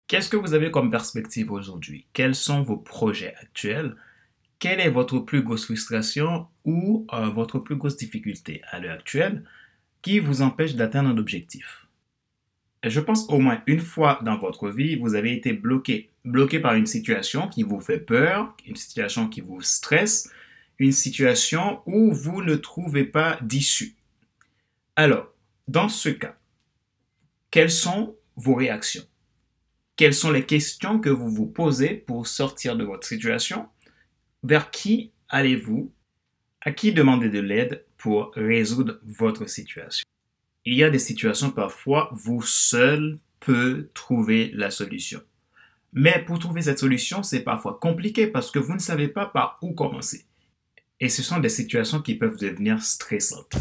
Qu'est-ce que vous avez comme perspective aujourd'hui? Quels sont vos projets actuels? Quelle est votre plus grosse frustration ou votre plus grosse difficulté à l'heure actuelle qui vous empêche d'atteindre un objectif? Et je pense au moins une fois dans votre vie, vous avez été bloqué par une situation qui vous fait peur, une situation qui vous stresse, une situation où vous ne trouvez pas d'issue. Alors, dans ce cas, quelles sont vos réactions? Quelles sont les questions que vous vous posez pour sortir de votre situation? Vers qui allez-vous? À qui demander de l'aide pour résoudre votre situation? Il y a des situations parfois, vous seul peut trouver la solution. Mais pour trouver cette solution, c'est parfois compliqué parce que vous ne savez pas par où commencer. Et ce sont des situations qui peuvent devenir stressantes.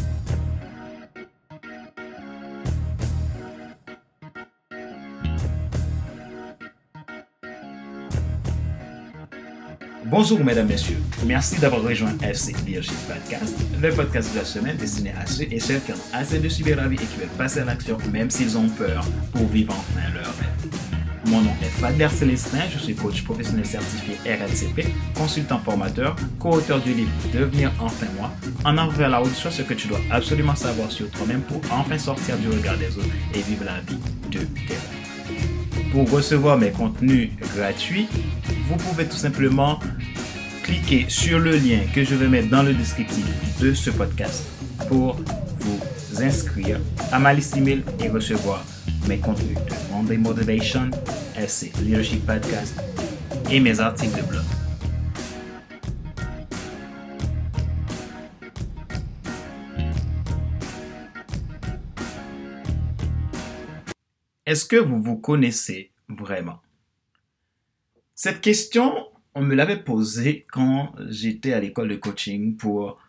Bonjour mesdames, messieurs. Merci d'avoir rejoint FC Leadership Podcast, le podcast de la semaine destiné à ceux et celles qui ont assez de subir la vie et qui veulent passer à l'action même s'ils ont peur pour vivre enfin leur rêve. Mon nom est Fadler Célestin, je suis coach professionnel certifié RNCP, consultant formateur, co-auteur du livre Devenir enfin moi, en avant vers la haute sur ce que tu dois absolument savoir sur toi-même pour enfin sortir du regard des autres et vivre la vie de tes rêves. Pour recevoir mes contenus gratuits, vous pouvez tout simplement cliquer sur le lien que je vais mettre dans le descriptif de ce podcast pour vous inscrire à ma liste email et recevoir mes contenus de Monday Motivation, FC Leadership Podcast et mes articles de blog. Est-ce que vous vous connaissez vraiment? Cette question, on me l'avait posée quand j'étais à l'école de coaching pour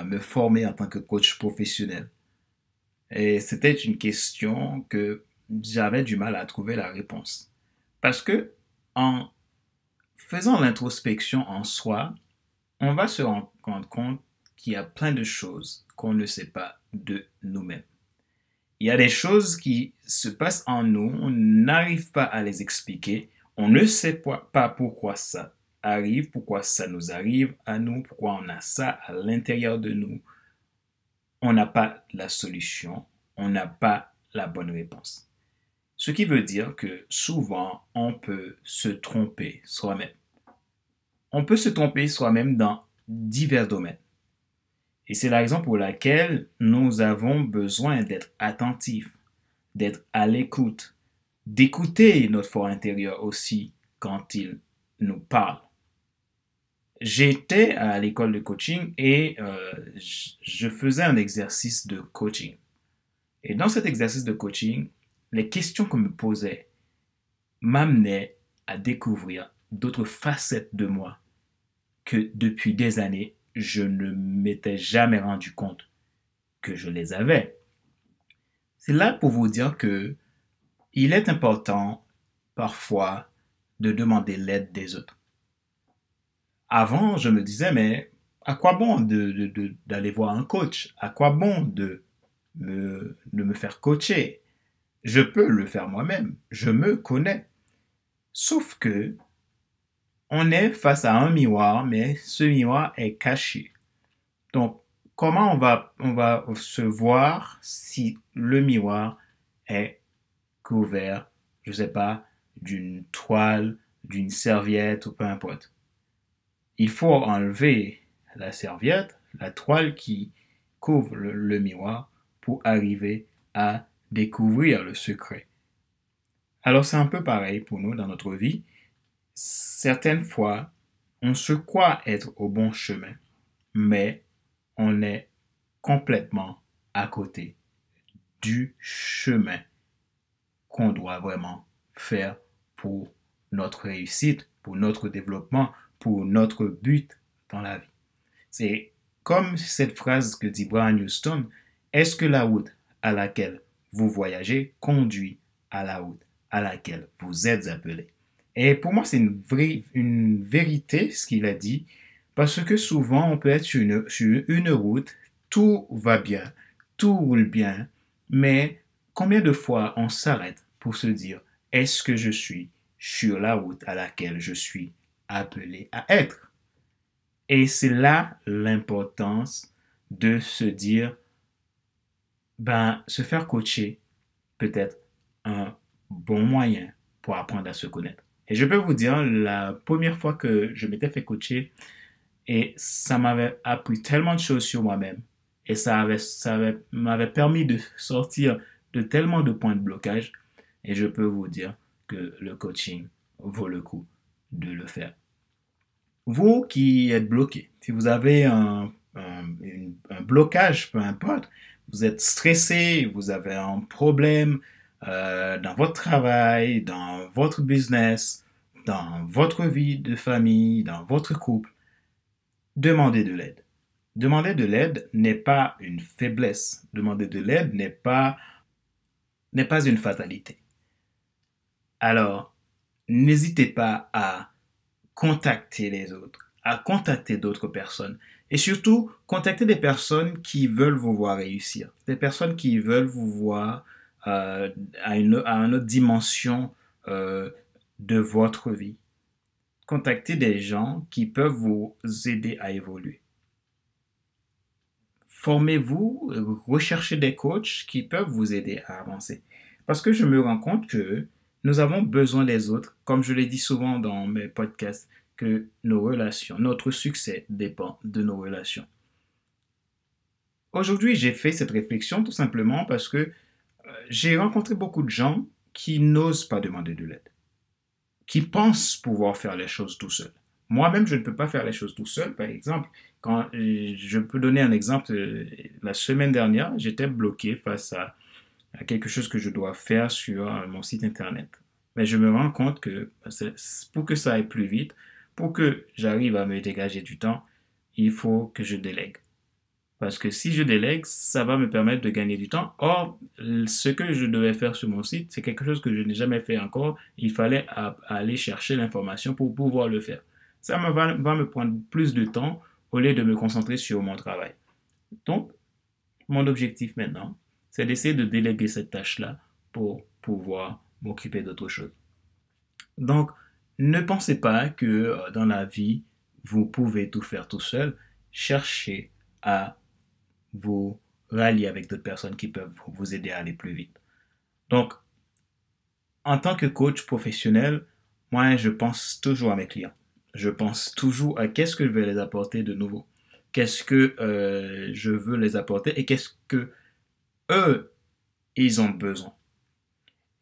me former en tant que coach professionnel. Et c'était une question que j'avais du mal à trouver la réponse. Parce que en faisant l'introspection en soi, on va se rendre compte qu'il y a plein de choses qu'on ne sait pas de nous-mêmes. Il y a des choses qui se passent en nous, on n'arrive pas à les expliquer, on ne sait pas pourquoi ça arrive, pourquoi ça nous arrive à nous, pourquoi on a ça à l'intérieur de nous. On n'a pas la solution, on n'a pas la bonne réponse. Ce qui veut dire que souvent, on peut se tromper soi-même. On peut se tromper soi-même dans divers domaines. Et c'est la raison pour laquelle nous avons besoin d'être attentifs, d'être à l'écoute, d'écouter notre fort intérieur aussi quand il nous parle. J'étais à l'école de coaching et je faisais un exercice de coaching. Et dans cet exercice de coaching, les questions qu'on me posait m'amenaient à découvrir d'autres facettes de moi que depuis des années, je ne m'étais jamais rendu compte que je les avais. C'est là pour vous dire que il est important parfois de demander l'aide des autres. Avant, je me disais, mais à quoi bon d'aller voir un coach? À quoi bon de me faire coacher? Je peux le faire moi-même. Je me connais. Sauf que on est face à un miroir, mais ce miroir est caché. Donc, comment on va se voir si le miroir est couvert, je ne sais pas, d'une toile, d'une serviette ou peu importe. Il faut enlever la serviette, la toile qui couvre le miroir pour arriver à découvrir le secret. Alors c'est un peu pareil pour nous dans notre vie. Certaines fois, on se croit être au bon chemin, mais on est complètement à côté du chemin qu'on doit vraiment faire pour notre réussite, pour notre développement, pour notre but dans la vie. C'est comme cette phrase que dit Brian Houston, est-ce que la route à laquelle vous voyagez conduit à la route à laquelle vous êtes appelé? Et pour moi, c'est une vérité ce qu'il a dit, parce que souvent, on peut être sur une route, tout va bien, tout roule bien, mais combien de fois on s'arrête pour se dire, est-ce que je suis sur la route à laquelle je suis appelé à être? Et c'est là l'importance de se dire, ben, se faire coacher peut être un bon moyen pour apprendre à se connaître. Et je peux vous dire, la première fois que je m'étais fait coacher, et ça m'avait appris tellement de choses sur moi-même, et m'avait permis de sortir de tellement de points de blocage, et je peux vous dire que le coaching vaut le coup de le faire. Vous qui êtes bloqué, si vous avez un blocage, peu importe, vous êtes stressé, vous avez un problème dans votre travail, dans votre business, dans votre vie de famille, dans votre couple, demandez de l'aide. Demander de l'aide n'est pas une faiblesse. Demander de l'aide n'est pas une fatalité. Alors, n'hésitez pas à contacter les autres, à contacter d'autres personnes. Et surtout, contacter des personnes qui veulent vous voir réussir. Des personnes qui veulent vous voir à une autre dimension de votre vie. Contactez des gens qui peuvent vous aider à évoluer. Formez-vous, recherchez des coachs qui peuvent vous aider à avancer. Parce que je me rends compte que nous avons besoin des autres, comme je l'ai dit souvent dans mes podcasts, que nos relations, notre succès dépend de nos relations. Aujourd'hui, j'ai fait cette réflexion tout simplement parce que j'ai rencontré beaucoup de gens qui n'osent pas demander de l'aide, qui pensent pouvoir faire les choses tout seul. Moi-même, je ne peux pas faire les choses tout seul. Par exemple, quand je peux donner un exemple, la semaine dernière, j'étais bloqué face à quelque chose que je dois faire sur mon site internet. Mais je me rends compte que pour que ça aille plus vite, pour que j'arrive à me dégager du temps, il faut que je délègue. Parce que si je délègue, ça va me permettre de gagner du temps. Or, ce que je devais faire sur mon site, c'est quelque chose que je n'ai jamais fait encore. Il fallait aller chercher l'information pour pouvoir le faire. Ça va me prendre plus de temps au lieu de me concentrer sur mon travail. Donc, mon objectif maintenant, c'est d'essayer de déléguer cette tâche-là pour pouvoir m'occuper d'autre chose. Donc, ne pensez pas que dans la vie, vous pouvez tout faire tout seul. Cherchez à vous rallier avec d'autres personnes qui peuvent vous aider à aller plus vite. Donc, en tant que coach professionnel, moi, je pense toujours à mes clients. Je pense toujours à qu'est-ce que je vais les apporter de nouveau. Qu'est-ce que je veux les apporter et qu'est-ce que eux, ils ont besoin.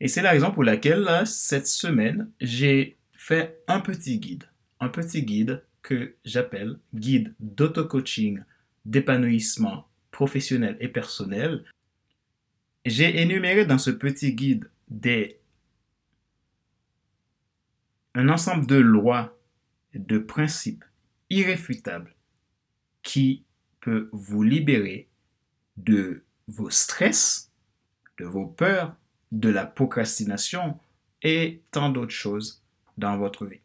Et c'est la raison pour laquelle, là, cette semaine, j'ai fait un petit guide. Un petit guide que j'appelle guide d'auto-coaching, d'épanouissement professionnel et personnel. J'ai énuméré dans ce petit guide un ensemble de lois, de principes irréfutables qui peut vous libérer de vos stress, de vos peurs, de la procrastination et tant d'autres choses dans votre vie.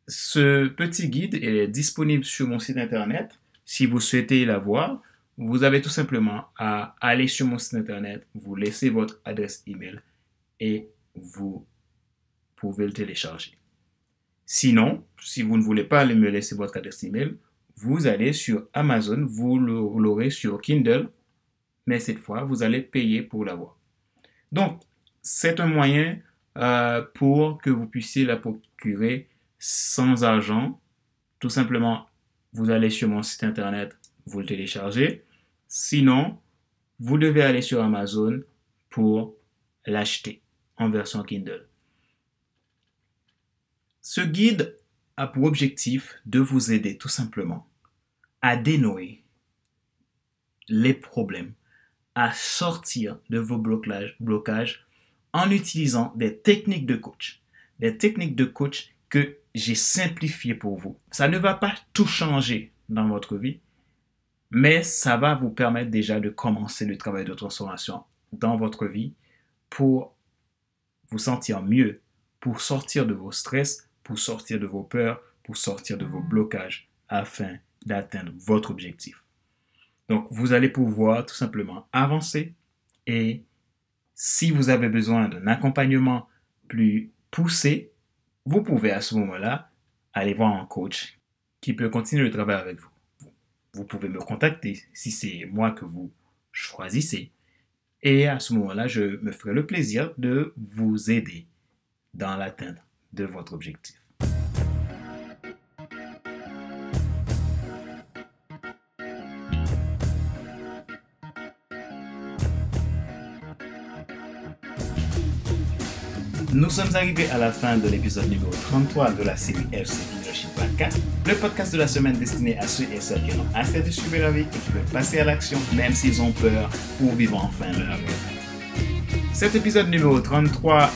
Ce petit guide est disponible sur mon site internet. Si vous souhaitez l'avoir, vous avez tout simplement à aller sur mon site internet, vous laissez votre adresse email et vous pouvez le télécharger. Sinon, si vous ne voulez pas me laisser votre adresse email, vous allez sur Amazon, vous l'aurez sur Kindle, mais cette fois, vous allez payer pour l'avoir. Donc, c'est un moyen pour que vous puissiez la procurer sans argent. Tout simplement, vous allez sur mon site internet, vous le téléchargez. Sinon, vous devez aller sur Amazon pour l'acheter en version Kindle. Ce guide a pour objectif de vous aider tout simplement à dénouer les problèmes, à sortir de vos blocages en utilisant des techniques de coach. Des techniques de coach que j'ai simplifiées pour vous. Ça ne va pas tout changer dans votre vie, mais ça va vous permettre déjà de commencer le travail de transformation dans votre vie pour vous sentir mieux, pour sortir de vos stress, pour sortir de vos peurs, pour sortir de vos blocages afin d'atteindre votre objectif. Donc, vous allez pouvoir tout simplement avancer et Si vous avez besoin d'un accompagnement plus poussé, vous pouvez à ce moment-là aller voir un coach qui peut continuer le travail avec vous. Vous pouvez me contacter si c'est moi que vous choisissez. Et à ce moment-là, je me ferai le plaisir de vous aider dans l'atteinte de votre objectif. Nous sommes arrivés à la fin de l'épisode numéro 33 de la série FC Leadership Podcast, le podcast de la semaine destiné à ceux et celles qui ont assez de suivre leur vie et qui veulent passer à l'action même s'ils ont peur pour vivre enfin leur rêve. Cet épisode numéro 33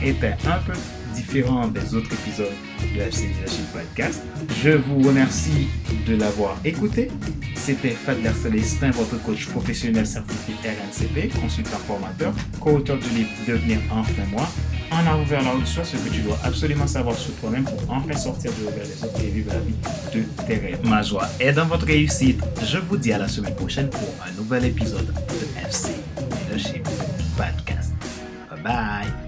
était un peu différent des autres épisodes de la FC Leadership Podcast. Je vous remercie de l'avoir écouté. C'était Fadler Célestin, votre coach professionnel certifié RNCP, consultant formateur, co-auteur du livre Devenir enfin moi. On a ouvert la route sur ce que tu dois absolument savoir sur toi-même pour enfin sortir du regard des autres et vivre la vie de tes rêves. Ma joie est dans votre réussite. Je vous dis à la semaine prochaine pour un nouvel épisode de FC Leadership Podcast. Bye bye.